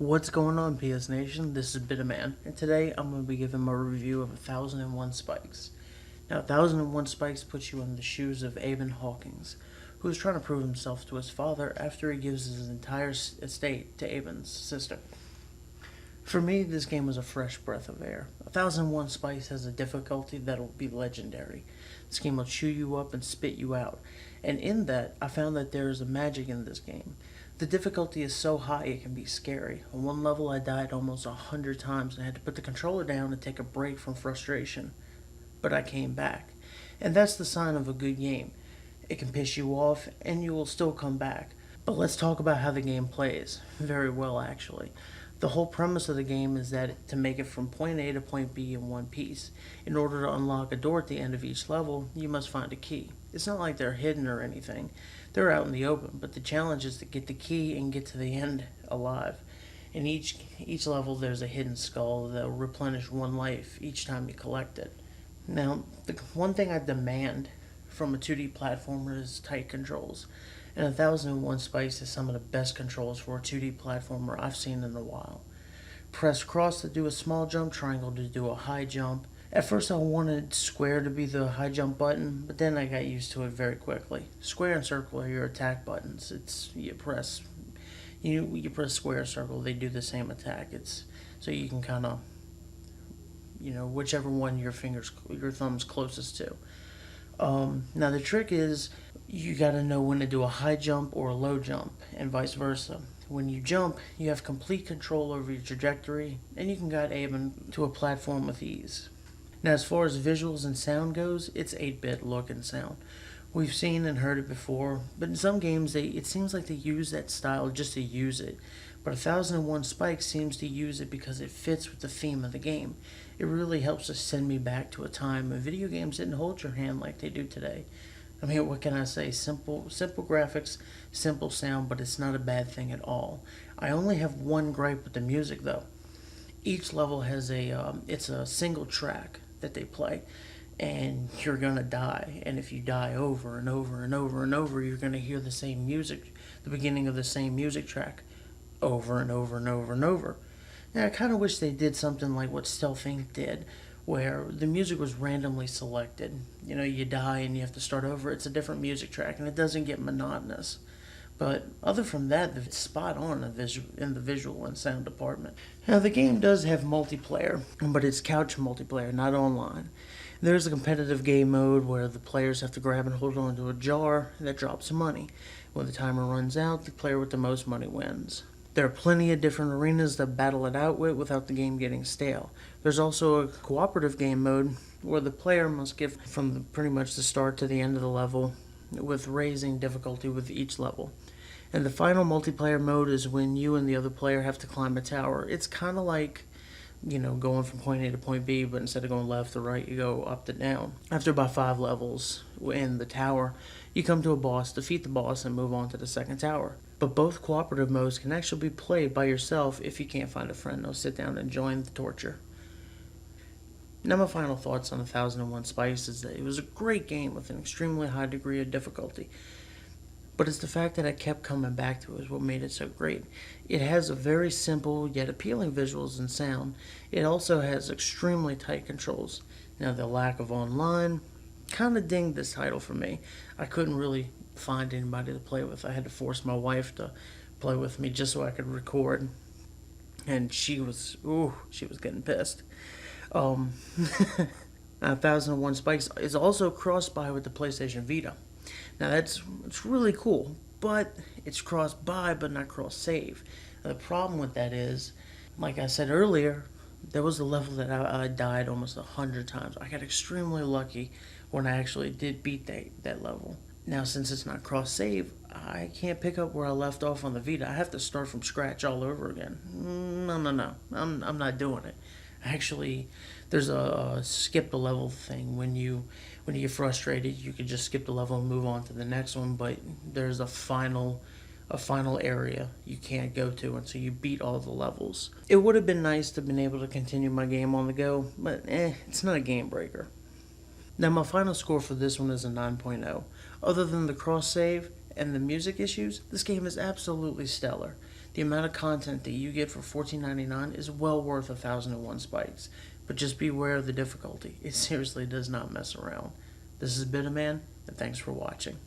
What's going on, PS Nation? This is Biddaman, and today I'm going to be giving my review of 1001 Spikes. Now, 1001 Spikes puts you in the shoes of Aben Hawkins, who is trying to prove himself to his father after he gives his entire estate to Aben's sister. For me, this game was a fresh breath of air. 1001 Spikes has a difficulty that will be legendary. This game will chew you up and spit you out, and in that, I found that there is a magic in this game. The difficulty is so high it can be scary. On one level I died almost 100 times and had to put the controller down and take a break from frustration. But I came back. And that's the sign of a good game. It can piss you off and you will still come back. But let's talk about how the game plays. Very well, actually. The whole premise of the game is that to make it from point A to point B in one piece. In order to unlock a door at the end of each level, you must find a key. It's not like they're hidden or anything. They're out in the open, but the challenge is to get the key and get to the end alive. In each level, there's a hidden skull that will replenish one life each time you collect it. Now, the one thing I demand from a 2D platformer is tight controls. And 1001 Spikes is some of the best controls for a 2D platformer I've seen in a while. Press cross to do a small jump, triangle to do a high jump. At first I wanted square to be the high jump button, but then I got used to it very quickly. Square and circle are your attack buttons. You press square, circle, they do the same attack. It's so you can kind of, whichever one your thumb's closest to. Now the trick is you got to know when to do a high jump or a low jump, and vice versa. When you jump, you have complete control over your trajectory, and you can guide Aben to a platform with ease. Now, as far as visuals and sound goes, it's 8-bit look and sound. We've seen and heard it before, but in some games, it seems like they use that style just to use it. But 1001 Spikes seems to use it because it fits with the theme of the game. It really helps to send me back to a time when video games didn't hold your hand like they do today. I mean, what can I say? Simple graphics, simple sound, but it's not a bad thing at all. I only have one gripe with the music, though. Each level has it's a single track that they play, and you're gonna die. And if you die over and over and over and over, you're gonna hear the same music, the beginning of the same music track, over and over and over and over. Now, I kind of wish they did something like what Stealth Inc. did, where the music was randomly selected. You die and you have to start over. It's a different music track, and it doesn't get monotonous. But other from that, it's spot on in the visual and sound department. Now, the game does have multiplayer, but it's couch multiplayer, not online. There's a competitive game mode where the players have to grab and hold on to a jar that drops money. When the timer runs out, the player with the most money wins. There are plenty of different arenas to battle it out with without the game getting stale. There's also a cooperative game mode where the player must get from pretty much the start to the end of the level, with raising difficulty with each level. And the final multiplayer mode is when you and the other player have to climb a tower. It's kind of like, going from point A to point B, but instead of going left to right, you go up to down. After about 5 levels in the tower, you come to a boss, defeat the boss, and move on to the second tower. But both cooperative modes can actually be played by yourself if you can't find a friend. They'll sit down and join the torture. Now, my final thoughts on 1001 Spikes is that it was a great game with an extremely high degree of difficulty. But it's the fact that I kept coming back to it is what made it so great. It has a very simple yet appealing visuals and sound. It also has extremely tight controls. Now, the lack of online kind of dinged this title for me. I couldn't really find anybody to play with. I had to force my wife to play with me just so I could record. And she was getting pissed. 1001 Spikes is also cross-buy with the PlayStation Vita. Now it's really cool, but it's cross-buy but not cross-save. The problem with that is, like I said earlier, there was a level that I died almost 100 times. I got extremely lucky when I actually did beat that level. Now, since it's not cross-save, I can't pick up where I left off on the Vita. I have to start from scratch all over again. No. I'm not doing it. Actually, there's a skip the level thing. When you get frustrated, you can just skip the level and move on to the next one, but there's a final area you can't go to until you beat all the levels. It would have been nice to have been able to continue my game on the go, but it's not a game breaker. Now, my final score for this one is a 9.0. Other than the cross save and the music issues, this game is absolutely stellar. The amount of content that you get for $14.99 is well worth 1,001 spikes, but just beware of the difficulty. It seriously does not mess around. This is Biddaman, and thanks for watching.